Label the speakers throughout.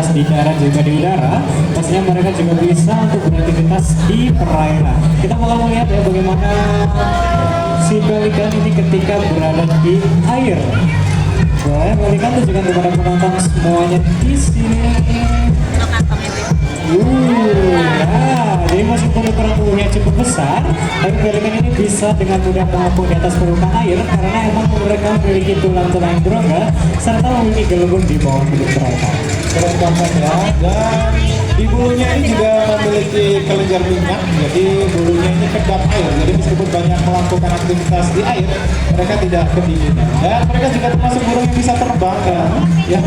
Speaker 1: beraktivitas di darat juga di udara, pastinya mereka juga bisa untuk beraktivitas di perairan. Kita bakal melihat ya bagaimana si pelikan ini ketika berada di air. Boleh pelikan tunjukkan kepada penonton semuanya di sini. Nah, jadi meskipun ukuran tubuhnya cukup besar, tapi pelikan ini bisa dengan mudah mengapung di atas permukaan air karena emang mereka memiliki tulang-tulang yang berongga serta memiliki gelembung di bawah tubuh mereka.
Speaker 2: Terus banget ya, dan di bulunya ini juga memiliki kelenjar minyak, jadi bulunya ini kedap air, jadi meskipun banyak melakukan aktivitas di air, mereka tidak kedinginan. Dan mereka juga termasuk burung yang bisa terbang kan, ya,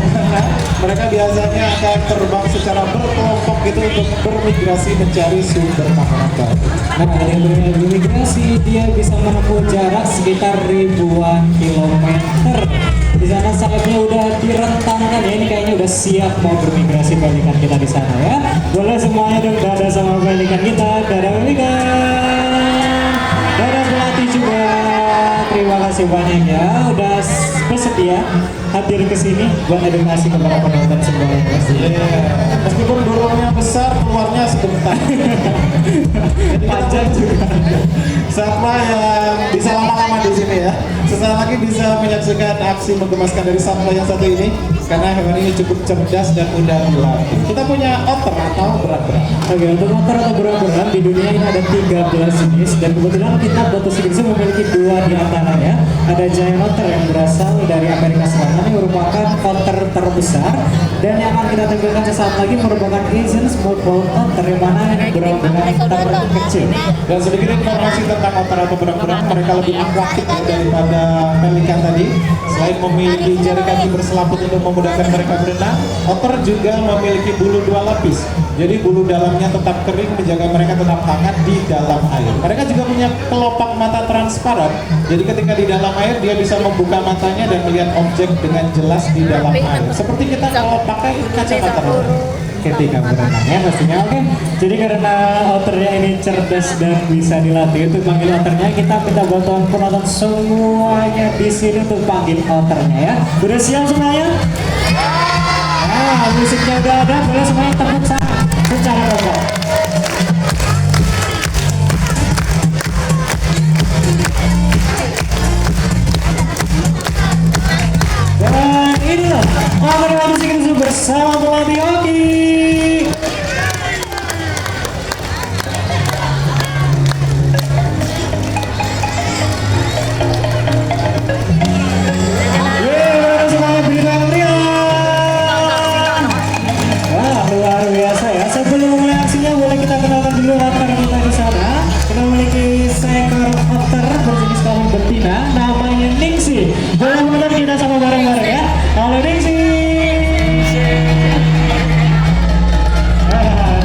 Speaker 2: mereka biasanya akan terbang secara berkelompok gitu untuk bermigrasi mencari sumber makanan baru.
Speaker 1: Nah, dari bermigrasi dia bisa menempuh jarak sekitar ribuan kilometer. Di sana sayapnya udah direntangkan ya, ini kayaknya udah siap mau bermigrasi pelikan kita di sana ya. Boleh semuanya dong dadah sama pelikan kita, dadah pelikan, dadah pelatih juga. Terima kasih banyak ya, udah bersedia hadir ke sini buat edukasi kepada penonton semuanya.
Speaker 2: Meskipun burungnya besar, keluarnya sebentar. Jadi
Speaker 1: Panjang juga.
Speaker 2: Satwa yang bisa lama-lama di sini ya. Sesaat lagi bisa menyaksikan aksi menggemaskan dari satwa yang satu ini karena hewan ini cukup cerdas dan mudah dilatih. Kita punya otter atau berak-berak.
Speaker 1: Oke, untuk otter atau berak-berak di dunia ini ada 13 jenis dan kebetulan kita Botus Inggris memiliki 2 di antaranya. Ada giant otter yang berasal dari Amerika Selatan yang merupakan otter terbesar dan yang akan kita tampilkan sesaat lagi merupakan Asian smoothbone otter yang mana berak-berak terkecil.
Speaker 2: Dan sedikit informasi tentang otter atau berak-berak, mereka lebih akuatik daripada pelikan tadi. Selain memiliki jari kaki berselaput untuk memudahkan mereka berenang, otter juga memiliki bulu 2 lapis. Jadi bulu dalamnya tetap kering menjaga mereka tetap hangat di dalam air. Mereka juga punya kelopak mata transparan. Jadi ketika di dalam air dia bisa membuka matanya dan melihat objek dengan jelas di dalam air. Seperti kita kalau pakai kacamata
Speaker 1: Ketika berenang ya pastinya. Oke, jadi karena otternya ini cerdas dan bisa dilatih untuk panggil otternya, kita minta bantuan penonton semuanya di sini untuk panggil otternya ya. Udah siap semuanya? Nah, musiknya udah ada, boleh semuanya tepuk tangan secara kompak. Dan inilah otter yang disini bersama pelatih Oki. Namanya Ningsi. Boleh kita sama bareng-bareng ya. Halo Ningsi.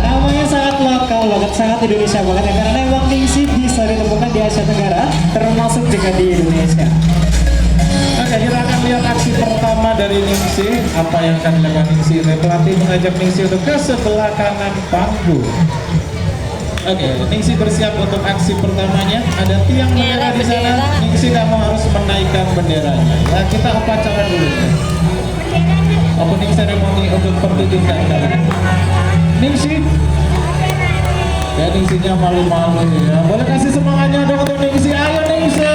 Speaker 1: Namanya sangat lokal banget, sangat Indonesia banget ya, karena emang Ningsi bisa ditemukan di Asia Tenggara, termasuk juga di Indonesia.
Speaker 2: Oke, kita akan lihat aksi pertama dari Ningsi. Apa yang akan dilakukan Ningsi? Pelatih mengajak Ningsi untuk ke sebelah kanan panggung. Oke, Ningsi bersiap untuk aksi pertamanya. Ada tiang bendera di sana. Ningsi kamu harus menaikkan benderanya. Ya, kita upacara dulu. Opening ceremony untuk pertunjukan kali ini. Ningsi. Ya, Ningsinya malu-malu ya. Boleh kasih semangatnya dong untuk Ningsi. Ayo Ningsi.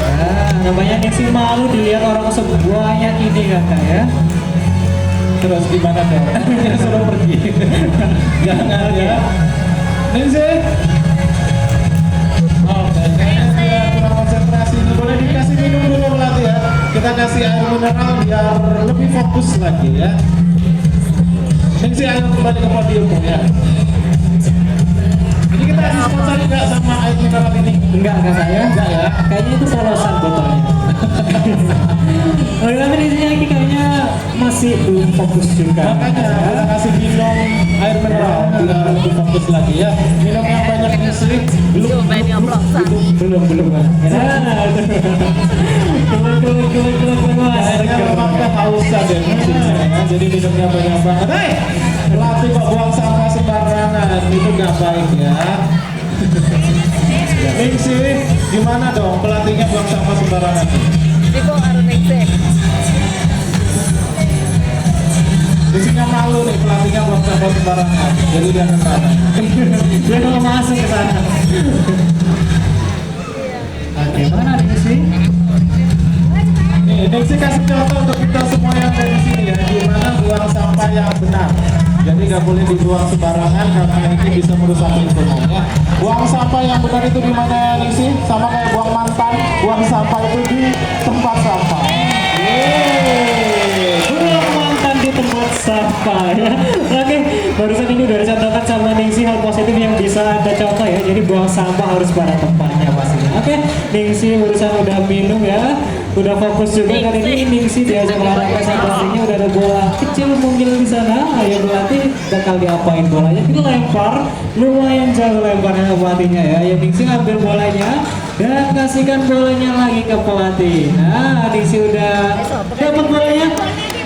Speaker 1: Nah, namanya Ningsi malu dilihat orang sebanyak ini kakak ya.
Speaker 2: Terus gimana dong? Dia suruh pergi. Jangan ya. Ningsi. Oke, kayaknya dia kurang konsentrasi. Boleh dikasih minum dulu pelatih ya. Kita kasih air mineral biar lebih fokus lagi ya. Ningsi ayo kembali ke podium ya. Ini kita disponsori nggak sama air mineral ini?
Speaker 1: Enggak saya.
Speaker 2: Enggak ya.
Speaker 1: Kayaknya itu polosan botolnya. Oleh karena isinya ini kayaknya masih belum fokus juga.
Speaker 2: Makanya kita kasih minum air mineral biar lebih fokus lagi ya. Minum yang banyak Ningsi.
Speaker 1: Belum. Nah,
Speaker 2: Akhirnya memang kehausan deh ya. Jadi minumnya banyak banget. Hei, pelatih kok buang sampah sembarangan, itu nggak baik ya. Ningsi, gimana dong pelatihnya buang sampah sembarangan?
Speaker 3: Ibu harus Ningsi.
Speaker 2: Isinya malu nih pelatihnya buang sampah sembarangan. Jadi dia ke sana.
Speaker 1: Dia mau masuk ke sana. Oke, mana nih sih?
Speaker 2: Nih, Nixi kasih contoh untuk kita semua yang ada di sini ya, gimana buang sampah yang benar. Jadi nggak boleh dibuang sembarangan karena ini bisa merusak lingkungan ya. Buang sampah yang benar itu di mana ya, Nixi? Sama kayak buang mantan, buang sampah itu di tempat sampah.
Speaker 1: Buang mantan di tempat sampah ya. Oke, barusan ini udah dicontohkan sama Ningsi hal positif yang bisa ada contoh ya. Jadi buang sampah harus pada tempatnya pastinya. Oke, Ningsi barusan udah minum ya. Udah fokus juga kali ini Ningsi diajak olahraga sama pelatihnya, udah ada bola kecil mungkin di sana. Ya pelatih bakal diapain bolanya? Dilempar, lumayan jauh lemparnya pelatihnya ya. Ya Ningsi ambil bolanya dan kasihkan bolanya lagi ke pelatih. Nah, Ningsi udah dapat bolanya.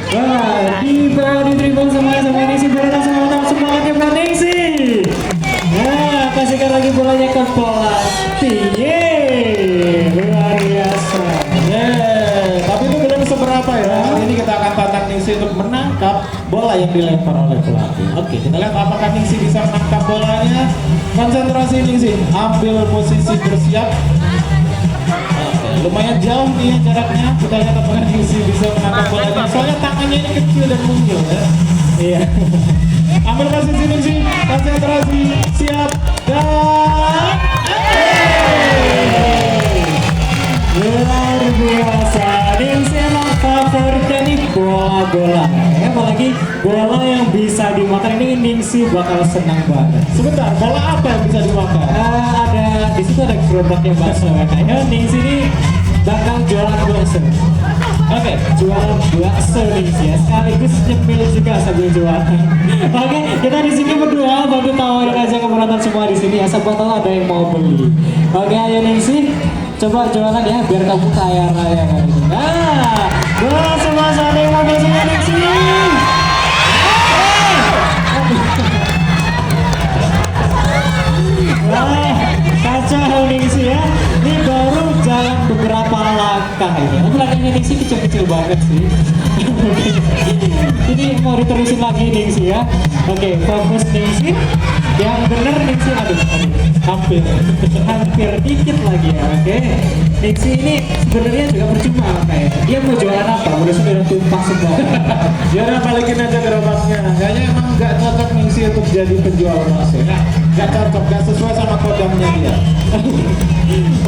Speaker 1: Wah, di bawah di dribble semuanya sama Ningsi, berenang semangatnya buat Ningsi. Nah, kasihkan lagi bolanya ke pelatih. Yeay, luar biasa.
Speaker 2: Tapi itu belum seberapa ya. Kali ini kita akan tantang Ningsi untuk menangkap bola yang dilempar oleh pelatih. Oke, kita lihat apakah Ningsi bisa menangkap bolanya. Konsentrasi Ningsi, ambil posisi bersiap. Oke, lumayan jauh nih jaraknya. Kita lihat apakah Ningsi bisa menangkap bolanya. Soalnya tangannya ini kecil dan mungil ya.
Speaker 1: Iya.
Speaker 2: Ambil posisi Ningsi, konsentrasi, siap dan
Speaker 1: luar biasa. Ningsi emang favoritnya nih bola-bola ya, apalagi bola yang bisa dimakan ini Ningsi bakal senang banget.
Speaker 2: sebentar, bola apa yang bisa dimakan?
Speaker 1: Ada di situ ada gerobaknya bakso ya. Kayaknya Ningsi ini bakal jualan bakso. Oke, jualan bakso Ningsi ya, sekaligus nyemil juga sambil jualan. Oke, kita di sini berdua bantu tawarin aja ke penonton semua di sini ya, siapa tahu ada yang mau beli. Oke, ayo Ningsi, coba jualan ya biar kamu kaya raya kali ini. Nah, bola semua ada yang mau beli Ningsi. Wah, kacau Ningsi ya. Ini baru jalan beberapa langkah ini. Langkahnya Ningsi kecil-kecil banget sih. Ini mau diterusin lagi Ningsi ya. Oke, fokus Ningsi. Yang bener Ningsi, aduh, hampir dikit lagi ya. Oke, Ningsi ini sebenarnya juga percuma kayak dia mau jualan apa? Udah tumpah semua.
Speaker 2: Ya udah balikin aja gerobaknya. Kayaknya emang nggak cocok Ningsi untuk jadi penjual bakso. Nggak cocok, nggak sesuai sama kodamnya dia.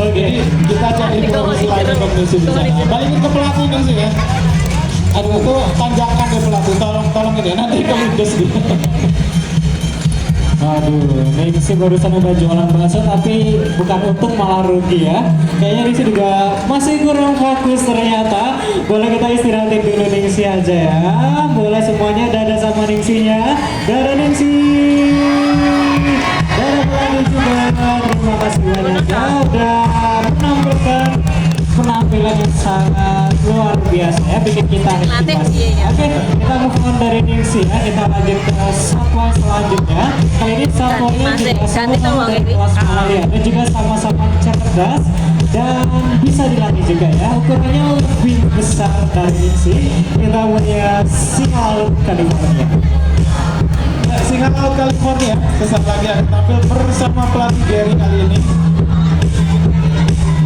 Speaker 1: Oke,
Speaker 2: Jadi kita cari profesi lain untuk Ningsi di sana. Balikin ke pelatih Ningsi ya. Aduh, itu tanjakan deh pelatih. Tolong ini nanti kelindes dia.
Speaker 1: Aduh, Ningsi barusan udah jualan bakso tapi bukan untung malah rugi ya. Kayaknya Ningsi juga masih kurang fokus ternyata. Boleh kita istirahatin dulu Ningsi aja ya. Boleh semuanya dada sama Ningsinya. Dada Ningsi. Dada pelatih juga. Terima kasih banyak ya udah menampilkan penampilan yang sangat luar biasa ya, bikin kita motivasi. Oke, kita move on dari Ningsi ya, kita lanjut ke satwa selanjutnya. Kali ini satwanya juga sama-sama dari kelas mamalia dan juga sama-sama cerdas dan bisa dilatih juga ya. Ukurannya lebih besar dari Ningsi. Kita punya singa laut California.
Speaker 2: Singa laut California sesaat lagi akan tampil bersama pelatih Gary kali ini.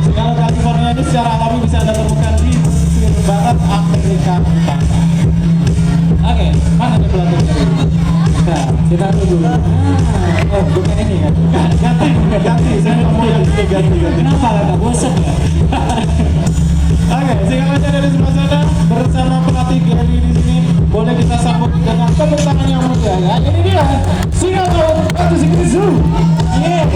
Speaker 2: Singa laut California ini secara alami bisa Anda temukan di pesisir barat Amerika Utara. Oke, mana nih pelatih Gary?
Speaker 1: Nah, kita tunggu. Oh, bukan ini kan?
Speaker 2: Ganti, saya ngomong yang ini ganti.
Speaker 1: Kenapa nggak bosan ya?
Speaker 2: Oke, singa lautnya dari sebelah sana bersama pelatih Gary di sini. Boleh kita sambut dengan tepuk tangan yang meriah ya. Ini dia singa laut atau singa zoo. Yeah.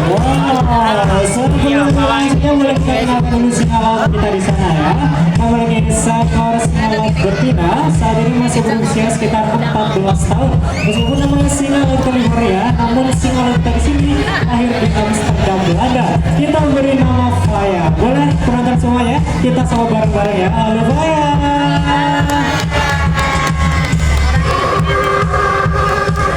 Speaker 1: Wow, sebelum selanjutnya boleh kita kenalkan dulu singa laut kita di sana ya. Nama ini seekor singa laut betina. Saat ini masih berusia sekitar 14 tahun. Meskipun namanya singa laut California, namun singa laut dari sini lahir di Amsterdam, Belanda. Kita beri nama Faya. Boleh penonton semua ya? Kita sama bareng-bareng ya. Halo Faya.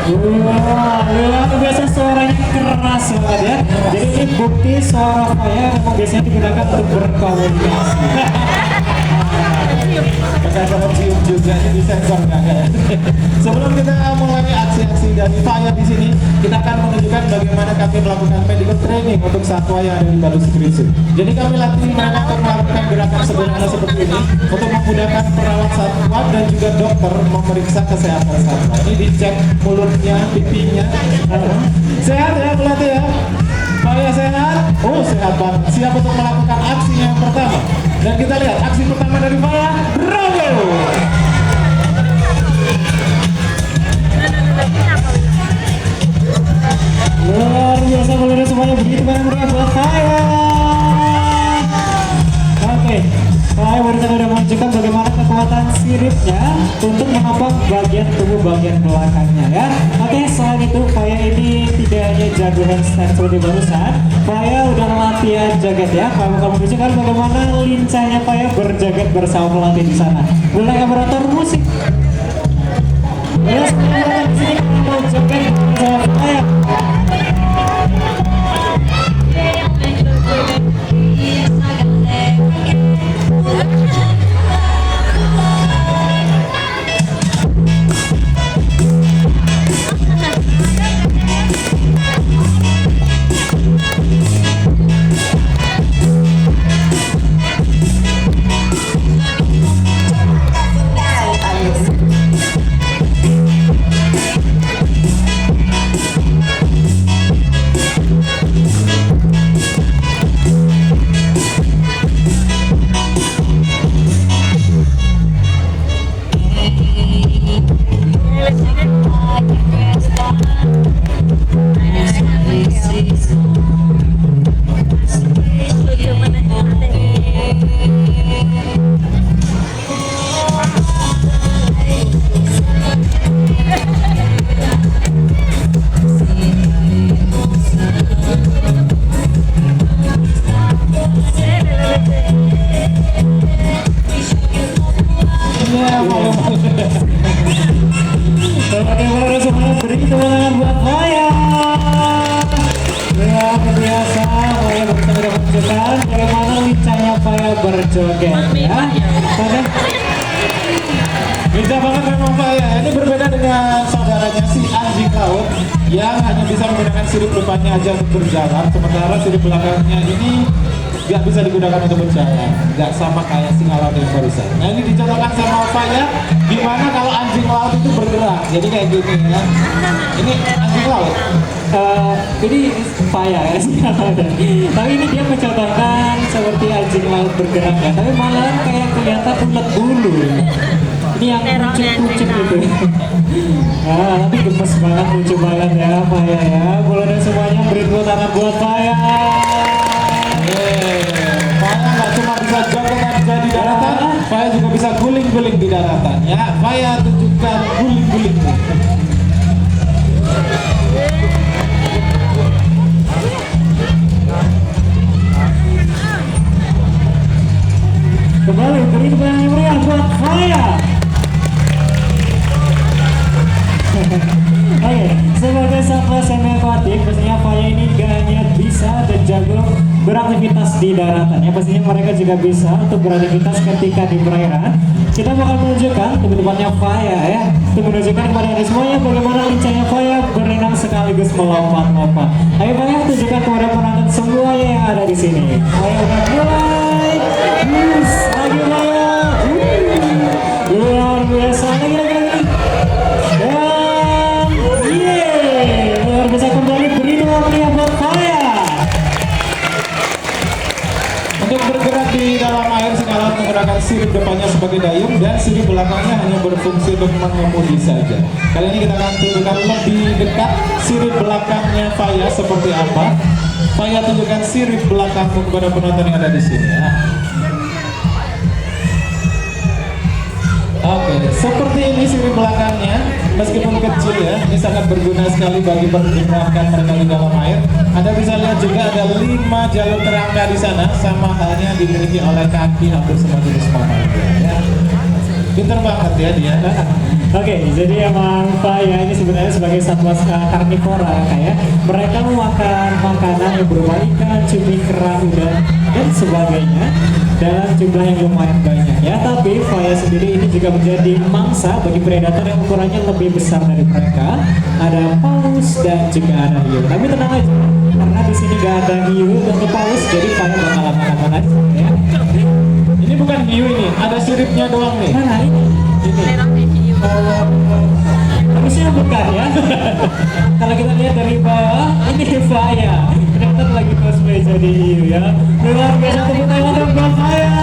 Speaker 1: Wah, luar biasa suaranya keras keras banget ya. Jadi ini bukti suara Faya memang biasanya digunakan untuk berkomunikasi.
Speaker 2: Pakai cium juga ini di sensor nggak ada. Sebelum kita mulai aksi-aksi dari Faya di sini, kita akan menunjukkan bagaimana kami melakukan medical training untuk satwa yang ada di Badung Secret Zoo. Jadi kami latih mereka untuk melakukan gerakan sederhana seperti ini untuk memudahkan perawat satwa dan juga dokter memeriksa kesehatan satwa. Ini dicek mulutnya, pipinya. Sehat ya pelatih ya? Faya sehat? Oh sehat banget. Siap untuk melakukan aksi yang pertama. Dan kita lihat aksi pertama dari Faya. Bravo!
Speaker 1: Luar biasa boleh semuanya begitu banyak meriah buat Faya. Oke, Faya barusan udah menunjukkan bagaimana kekuatan siripnya untuk menopang bagian tubuh bagian belakangnya ya. Oke, selain itu Faya ini tidak hanya jago handstand seperti barusan, Faya udah latihan jaget ya. Kamu menunjukkan bagaimana lincahnya Faya berjaget bersama pelatih di sana. Mulai operator musik. Terus di sini mau jaget bersama Faya. Bagaimana semuanya beri tangan buat Faya. Luar biasa, Faya bersama dengan menunjukkan bagaimana lincahnya Faya berjoget ya.
Speaker 2: Lincah banget memang Faya. Ini berbeda dengan saudaranya si anjing laut yang hanya bisa menggunakan sirip depannya aja untuk berjalan, sementara sirip belakangnya ini nggak bisa digunakan untuk berjalan, nggak sama kayak singa laut yang barusan. Nah ini dicontohkan sama Faya gimana kalau anjing laut itu bergerak, jadi kayak gini ya. Ini anjing laut.
Speaker 1: Ini Faya ya sih. Tapi ini dia mencontohkan seperti anjing laut bergerak ya, tapi malah kayak kelihatan ulet bulu. Ini yang kucing-kucing gitu. Nah, tapi gemes banget, lucu banget ya Faya ya. Boleh deh semuanya beri tepuk tangan buat Faya.
Speaker 2: Faya nggak cuma bisa joget aja di daratan, Faya juga bisa guling-guling di daratan ya. Faya tunjukkan guling-gulingnya.
Speaker 1: Kembali beri tepuk tangan yang meriah buat Faya. Oke, sebagai satwa semi akuatik, pastinya Faya ini gak hanya bisa dan jago beraktivitas di daratan ya, pastinya mereka juga bisa untuk beraktivitas ketika di perairan. Kita bakal menunjukkan teman-temannya Faya ya, untuk menunjukkan kepada anda semuanya bagaimana lincahnya Faya berenang sekaligus melompat-lompat. Ayo Faya, tunjukkan kepada penonton semuanya yang ada di sini. Ayo udah mulai. Lagi Faya. Luar biasa, lagi. Bisa kembali beri tepuk meriah buat Faya.
Speaker 2: Untuk bergerak di dalam air, singa laut menggunakan sirip depannya sebagai dayung dan sirip belakangnya hanya berfungsi untuk mengemudi saja. Kali ini kita akan tunjukkan lebih dekat sirip belakangnya Faya seperti apa. Faya tunjukkan sirip belakangmu kepada penonton yang ada di sini ya. Oke, seperti ini sirip belakangnya, meskipun kecil ya, ini sangat berguna sekali bagi pergerakan mereka di dalam air. Anda bisa lihat juga ada 5 jalur terangga di sana, sama halnya dimiliki oleh kaki hampir semua jenis mamalia ya. Pinter banget ya dia.
Speaker 1: Oke, jadi emang Faya ini sebenarnya sebagai satwa karnivora kayak mereka memakan makanan yang berupa ikan, cumi, kerang, udang dan sebagainya dalam jumlah yang lumayan banyak ya. Tapi Faya sendiri ini juga menjadi mangsa bagi predator yang ukurannya lebih besar dari mereka. Ada paus dan juga ada hiu. Tapi tenang aja, karena di sini gak ada hiu dan paus, jadi Faya bakal aman-aman aja ya.
Speaker 2: Ini bukan hiu ini, ada siripnya doang nih.
Speaker 1: Mana ini? Harusnya bukan ya. Kalau kita lihat dari bawah, ini Faya. Ternyata lagi cosplay jadi hiu ya. Luar biasa, tepuk tangan dong buat Faya.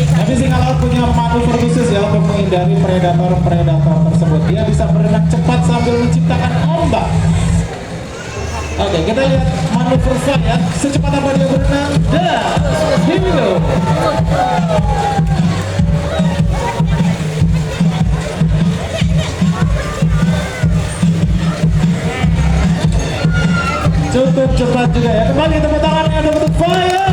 Speaker 2: Tapi singa laut punya manuver khusus ya untuk menghindari predator-predator tersebut. Dia bisa berenang cepat sambil menciptakan ombak. Oke, kita lihat manuver Faya. Secepat apa dia berenang? Dan here we go. Cukup cepat juga ya. Kembali tepuk tangannya untuk Faya.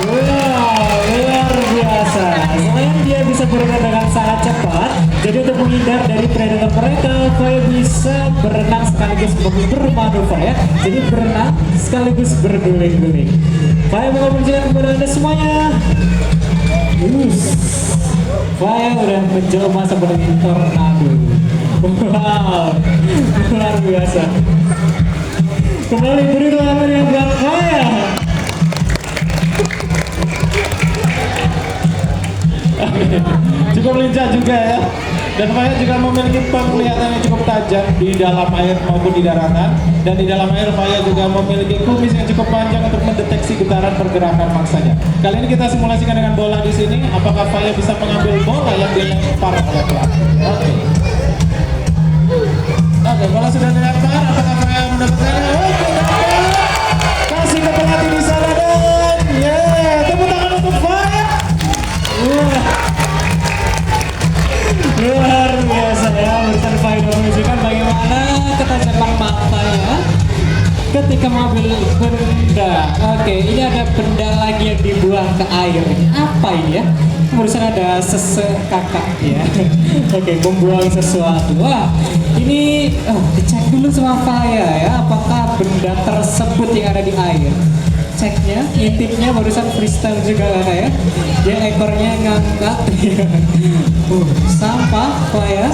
Speaker 1: Wow, luar biasa. Selain dia bisa berenang dengan sangat cepat, jadi untuk menghindar dari predator mereka, Faya bisa berenang sekaligus bermanuver ya. Jadi berenang sekaligus berguling-guling. Faya mau menunjukkan kepada Anda semuanya. Faya udah menjelma seperti tornado. Wow, luar biasa. Kembali beri tepuk yang buat Faya.
Speaker 2: Cukup lincah juga ya. Dan Faya juga memiliki penglihatan yang cukup tajam di dalam air maupun di daratan. Dan di dalam air Faya juga memiliki kumis yang cukup panjang untuk mendeteksi getaran pergerakan mangsanya. Kali ini kita simulasikan dengan bola di sini. Apakah Faya bisa mengambil bola yang dilempar oleh pelatih? Oke, bola sudah dilempar. Apakah Faya mendapatkannya? Oke, dapat. Kasih ke pelatih di sana dan tepuk tangan untuk Faya.
Speaker 1: Luar biasa ya, berikan Faya menunjukkan bagaimana ketajaman matanya ketika mengambil benda. Oke, ini ada benda lagi yang dibuang ke air. Apa ini ya? Barusan ada kakak ya. Oke, membuang sesuatu. Wah, ini dicek dulu sama Faya ya, apakah benda tersebut yang ada di air. Ceknya, intipnya barusan freestyle juga ya. Dia ekornya ngangkat. Sampah Faya.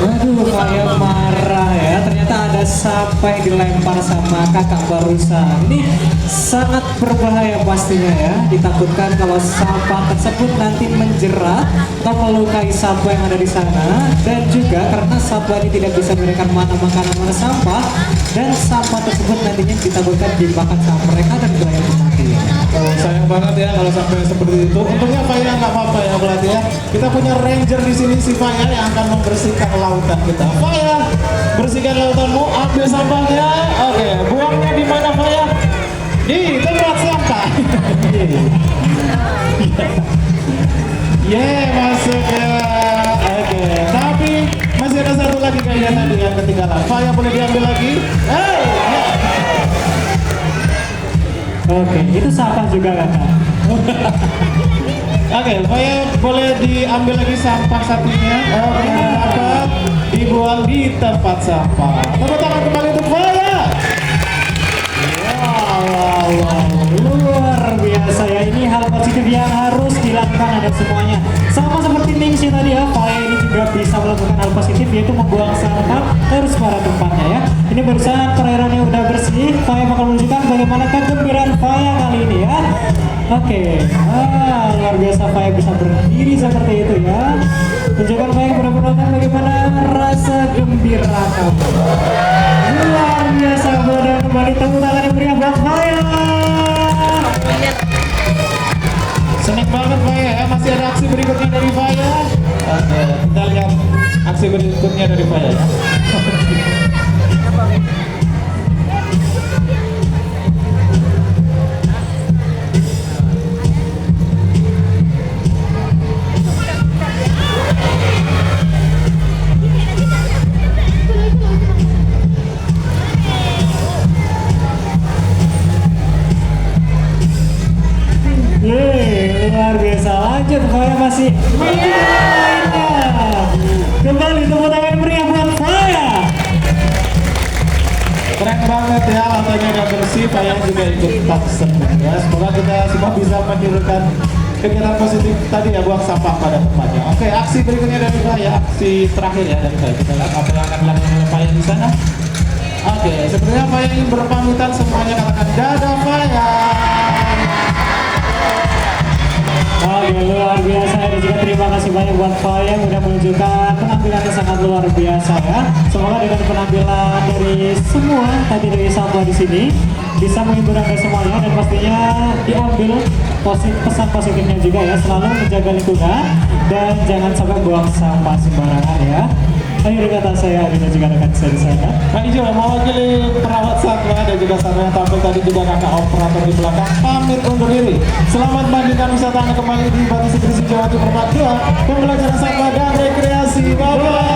Speaker 1: Waduh, Faya marah ya. Ternyata ada sampah yang dilempar sama kakak barusan. Ini sangat berbahaya pastinya ya. Ditakutkan kalau sampah tersebut nanti menjerat atau melukai satwa yang ada di sana. Dan juga karena satwa ini tidak bisa memberikan mana makanan mana sampah, dan sampah tersebut nantinya ditakutkan dimakan sama mereka dan berakhir mati.
Speaker 2: Oh, sayang banget ya kalau sampai seperti itu. Untungnya Faya nggak apa-apa ya pelatih ya. Kita punya ranger di sini si Faya yang akan membersihkan lautan kita. Faya, bersihkan lautanmu, ambil sampahnya. Oke, buangnya di mana Faya? Di tempat sampah. Masuk ya. Oke, tapi masih ada satu lagi kayaknya tadi yang ketinggalan. Faya boleh diambil lagi?
Speaker 1: Oke, itu sampah juga kakak.
Speaker 2: Oke, Faya boleh diambil lagi sampah satunya. Oke, dapat dibuang di tempat sampah. Tepuk tangan kembali untuk Faya.
Speaker 1: Wow, luar biasa ya. Ini hal positif yang harus dilakukan ada semuanya. Sama seperti Ningsi tadi ya, Faya ini juga bisa melakukan hal positif, yaitu membuang sampah harus pada tempatnya ya. Ini barusan perairannya udah bersih. Faya bakal menunjukkan bagaimana kegembiraan Faya kali ini ya. Oke, luar biasa Faya bisa berdiri seperti itu ya. Tunjukkan Faya kepada penonton bagaimana rasa gembira kamu. Luar biasa, dan kembali tepuk tangan yang meriah buat Faya.
Speaker 2: Senang banget Faya ya, masih ada aksi berikutnya dari Faya. Oke, kita lihat aksi berikutnya dari Faya ya.
Speaker 1: Luar biasa lagi. lanjut, Faya masih lainnya. Kembali tepuk tangan meriah buat Faya.
Speaker 2: Keren banget ya, lantainya nggak bersih, Faya juga ikut top seneng ya. Semoga kita semua bisa menirukan kegiatan positif tadi ya, buang sampah pada tempatnya. Oke, aksi berikutnya dari Faya, aksi terakhir ya dari Faya. Kita lihat apa yang akan dilakukan oleh Faya di sana. Oke, sebenarnya Faya ingin berpamitan, semuanya katakan dadah Faya.
Speaker 1: Oke, luar biasa dan juga terima kasih banyak buat Faya yang udah menunjukkan penampilan yang sangat luar biasa ya. Semoga dengan penampilan dari semua tadi dari Samba di sini bisa menghibur Anda semuanya dan pastinya diambil pesan positifnya juga ya, selalu menjaga lingkungan dan jangan sampai buang sampah sembarangan ya. Akhir kata saya Adi dan juga rekan saya di sana.
Speaker 2: Kak Ijo mewakili perawat satwa dan juga satwa yang tampil tadi juga kakak operator di belakang pamit undur diri. Selamat melanjutkan wisata Anda kembali di Batu Sekrisi Jawa Timur Part 2 pembelajaran satwa dan rekreasi. Bye bye.